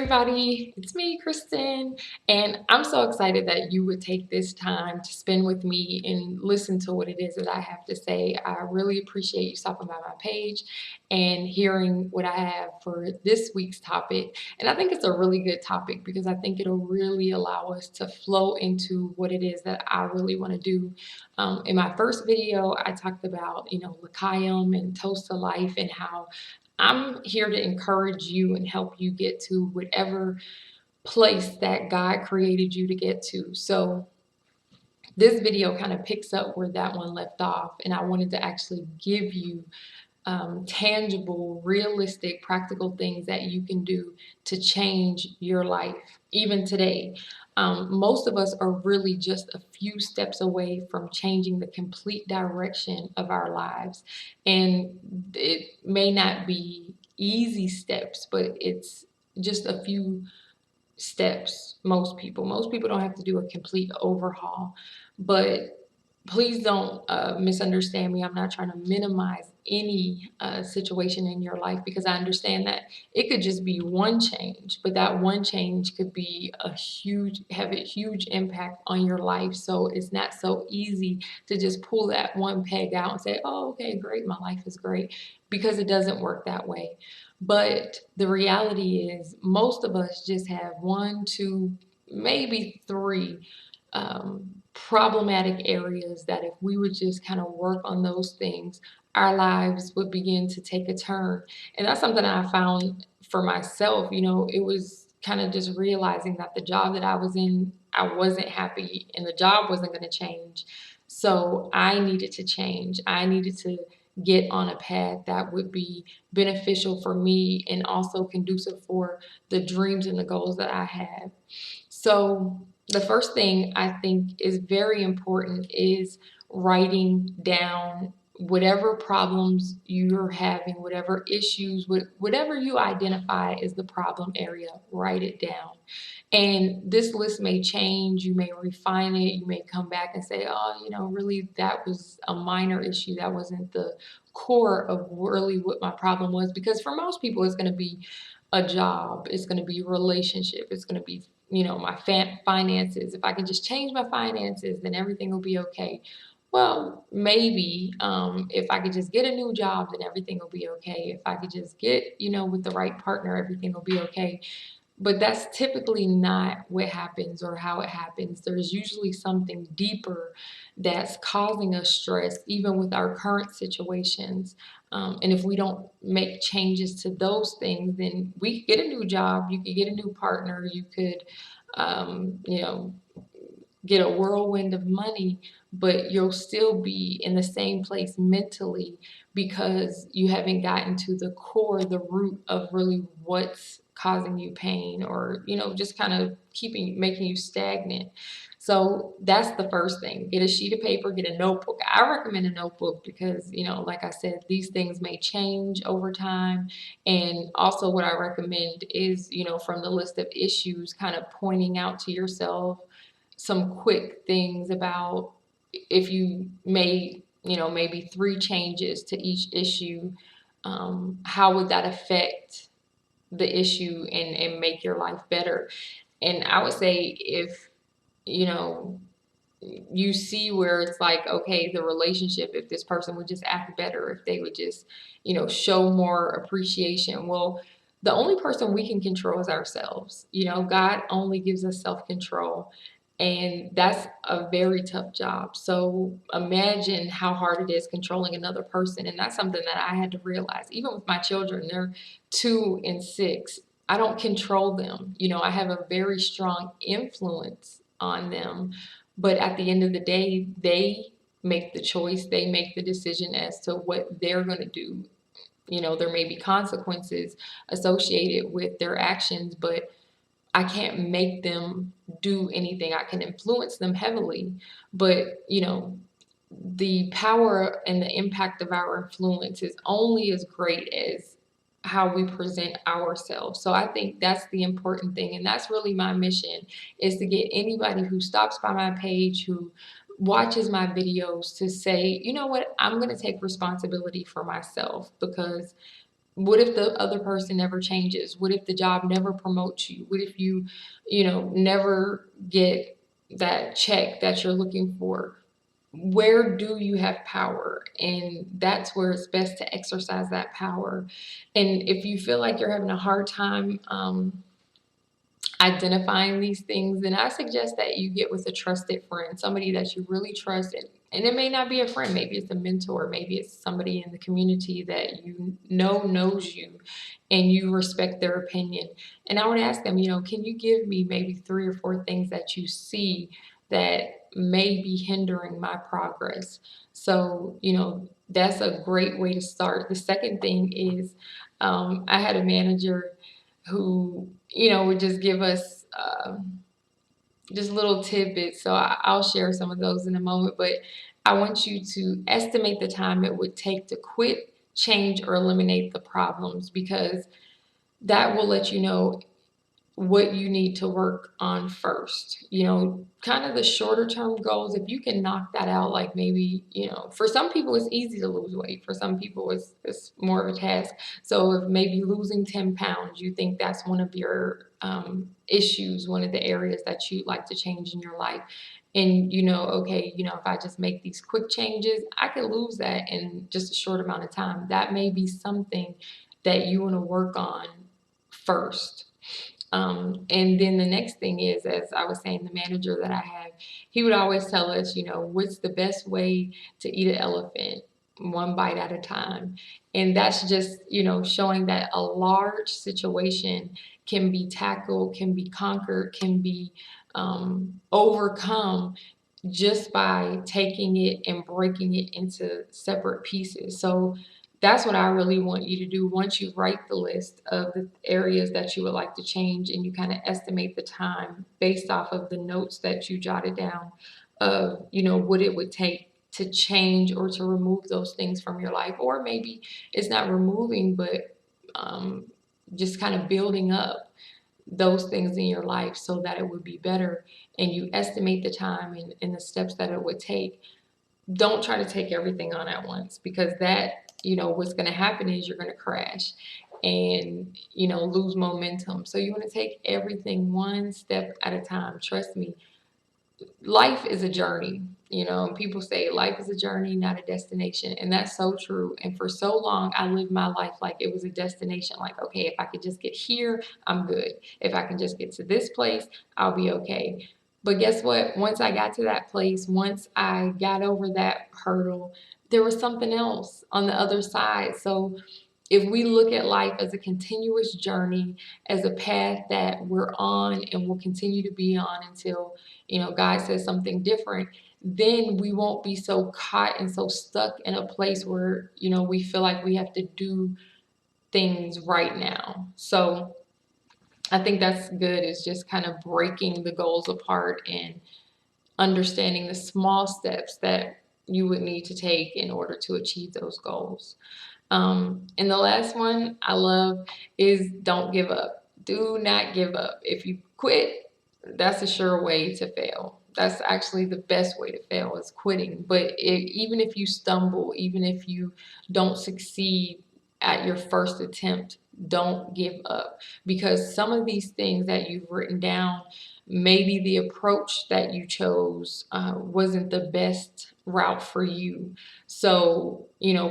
everybody, it's me, Kristen, and I'm so excited that you would take this time to spend with me and listen to what it is that I have to say. I really appreciate you stopping by my page and hearing what I have for this week's topic. And I think it's a really good topic because I think it'll really allow us to flow into what it is that I really want to do. In my first video, I talked about, L'chaim and Toast to Life and how I'm here to encourage you and help you get to whatever place that God created you to get to. So this video kind of picks up where that one left off, and I wanted to actually give you tangible, realistic, practical things that you can do to change your life, even today. Most of us are really just a few steps away from changing the complete direction of our lives. And it may not be easy steps, but it's just a few steps. Most people don't have to do a complete overhaul, but please don't misunderstand me. I'm not trying to minimize any situation in your life, because I understand that it could just be one change, but that one change could be have a huge impact on your life. So it's not so easy to just pull that one peg out and say, oh, okay, great, my life is great, because it doesn't work that way. But the reality is, most of us just have one, two, maybe three problematic areas that if we would just kind of work on those things, our lives would begin to take a turn. And that's something I found for myself. It was kind of just realizing that the job that I was in, I wasn't happy, and the job wasn't going to change. So I needed to change. I needed to get on a path that would be beneficial for me and also conducive for the dreams and the goals that I have. So the first thing I think is very important is writing down whatever problems you're having, whatever issues, whatever you identify as the problem area, write it down. And this list may change, you may refine it, you may come back and say, oh, really that was a minor issue. That wasn't the core of really what my problem was. Because for most people, it's going to be a job, it's going to be a relationship, it's going to be, my finances. If I can just change my finances, then everything will be okay. Well, maybe if I could just get a new job, then everything will be okay. If I could just get, with the right partner, everything will be okay. But that's typically not what happens or how it happens. There's usually something deeper that's causing us stress, even with our current situations. And if we don't make changes to those things, then we could get a new job, you could get a new partner, you could, get a whirlwind of money, but you'll still be in the same place mentally because you haven't gotten to the core, the root of really what's causing you pain, or just kind of making you stagnant. So that's the first thing. Get a sheet of paper, get a notebook. I recommend a notebook because, like I said, these things may change over time. And also what I recommend is, from the list of issues, kind of pointing out to yourself some quick things about if you made, maybe 3 changes to each issue, how would that affect the issue and make your life better? And I would say if, you see where it's like, okay, the relationship, if this person would just act better, if they would just, show more appreciation. Well, the only person we can control is ourselves. God only gives us self-control. And that's a very tough job. So imagine how hard it is controlling another person. And that's something that I had to realize. Even with my children, they're 2 and 6. I don't control them. I have a very strong influence on them. But at the end of the day, they make the choice. They make the decision as to what they're going to do. There may be consequences associated with their actions, but I can't make them do anything. I can influence them heavily, but the power and the impact of our influence is only as great as how we present ourselves. So I think that's the important thing, and that's really my mission, is to get anybody who stops by my page, who watches my videos, to say, you know what, I'm going to take responsibility for myself, because What if the other person never changes? What if the job never promotes you? What if you never get that check that you're looking for? Where do you have power? And that's where it's best to exercise that power. And if you feel like you're having a hard time identifying these things, then I suggest that you get with a trusted friend, somebody that you really trust. And it may not be a friend, maybe it's a mentor, maybe it's somebody in the community that you know knows you and you respect their opinion. And I would ask them, can you give me maybe 3 or 4 things that you see that may be hindering my progress? So, that's a great way to start. The second thing is, I had a manager who, would just give us just little tidbits. So I'll share some of those in a moment, but I want you to estimate the time it would take to quit, change, or eliminate the problems, because that will let you know what you need to work on first. Kind of the shorter term goals, if you can knock that out, like maybe, for some people it's easy to lose weight. For some people it's more of a task. So if maybe losing 10 pounds, you think that's one of your issues, one of the areas that you'd like to change in your life. And okay, if I just make these quick changes, I could lose that in just a short amount of time. That may be something that you want to work on first. And then the next thing is, as I was saying, the manager that I have, he would always tell us, what's the best way to eat an elephant? One bite at a time. And that's just, showing that a large situation can be tackled, can be conquered, can be overcome just by taking it and breaking it into separate pieces. So that's what I really want you to do. Once you write the list of the areas that you would like to change and you kind of estimate the time based off of the notes that you jotted down of, what it would take to change or to remove those things from your life. Or maybe it's not removing, but just kind of building up those things in your life so that it would be better. And you estimate the time and the steps that it would take. Don't try to take everything on at once, because that, what's going to happen is you're going to crash and, lose momentum. So you want to take everything one step at a time. Trust me, life is a journey. People say life is a journey, not a destination. And that's so true. And for so long, I lived my life like it was a destination. Like, okay, if I could just get here, I'm good. If I can just get to this place, I'll be okay. But guess what? Once I got to that place, once I got over that hurdle, there was something else on the other side. So if we look at life as a continuous journey, as a path that we're on and will continue to be on until, God says something different, then we won't be so caught and so stuck in a place where, we feel like we have to do things right now. So I think that's good, is just kind of breaking the goals apart and understanding the small steps that you would need to take in order to achieve those goals. And the last one I love is don't give up. Do not give up. If you quit, that's a sure way to fail. That's actually the best way to fail, is quitting. But even if you stumble, even if you don't succeed at your first attempt, don't give up, because some of these things that you've written down, maybe the approach that you chose wasn't the best route for you. So,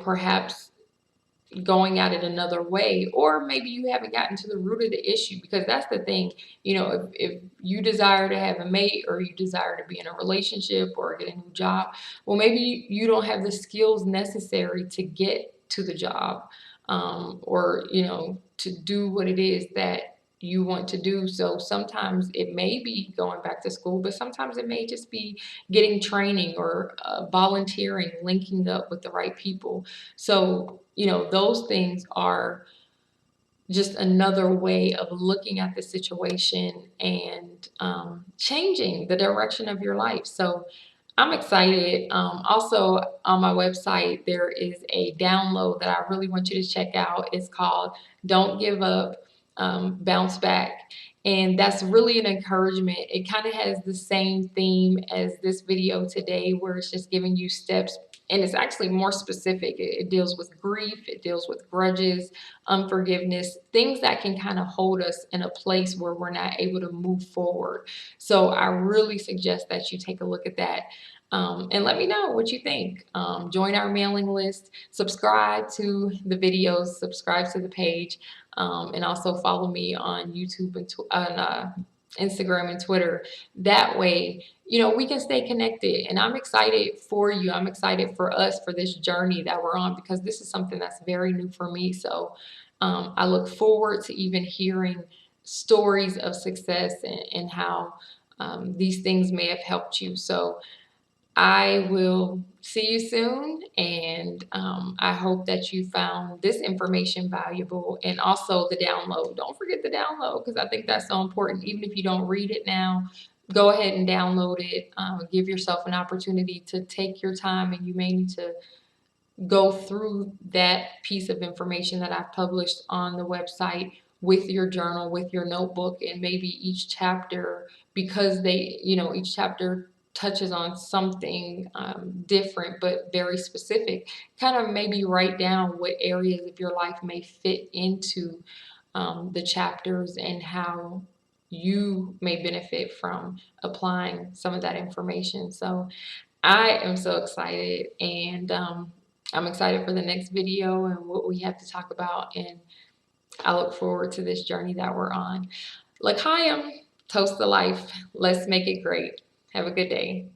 perhaps going at it another way, or maybe you haven't gotten to the root of the issue, because that's the thing. If you desire to have a mate, or you desire to be in a relationship or get a new job, well, maybe you don't have the skills necessary to get to the job, or to do what it is that you want to do. So sometimes it may be going back to school, but sometimes it may just be getting training, or volunteering, linking up with the right people. So, those things are just another way of looking at the situation and changing the direction of your life. So I'm excited. Also, on my website, there is a download that I really want you to check out. It's called Don't Give Up, Bounce Back. And that's really an encouragement. It kind of has the same theme as this video today, where it's just giving you steps and it's actually more specific. It deals with grief, it deals with grudges, unforgiveness, things that can kind of hold us in a place where we're not able to move forward. So I really suggest that you take a look at that. And let me know what you think. Join our mailing list, subscribe to the videos, subscribe to the page, and also follow me on YouTube and Instagram and Twitter. That way, we can stay connected. And I'm excited for you. I'm excited for us for this journey that we're on, because this is something that's very new for me. So I look forward to even hearing stories of success, and how these things may have helped you. So I will see you soon, and I hope that you found this information valuable, and also the download. Don't forget the download, because I think that's so important. Even if you don't read it now, go ahead and download it. Give yourself an opportunity to take your time, and you may need to go through that piece of information that I've published on the website with your journal, with your notebook, and maybe each chapter, because each chapter touches on something different but very specific. Kind of maybe write down what areas of your life may fit into the chapters, and how you may benefit from applying some of that information. So I am so excited, and I'm excited for the next video and what we have to talk about, and I look forward to this journey that we're on. L'chaim, toast to life. Let's make it great. Have a good day.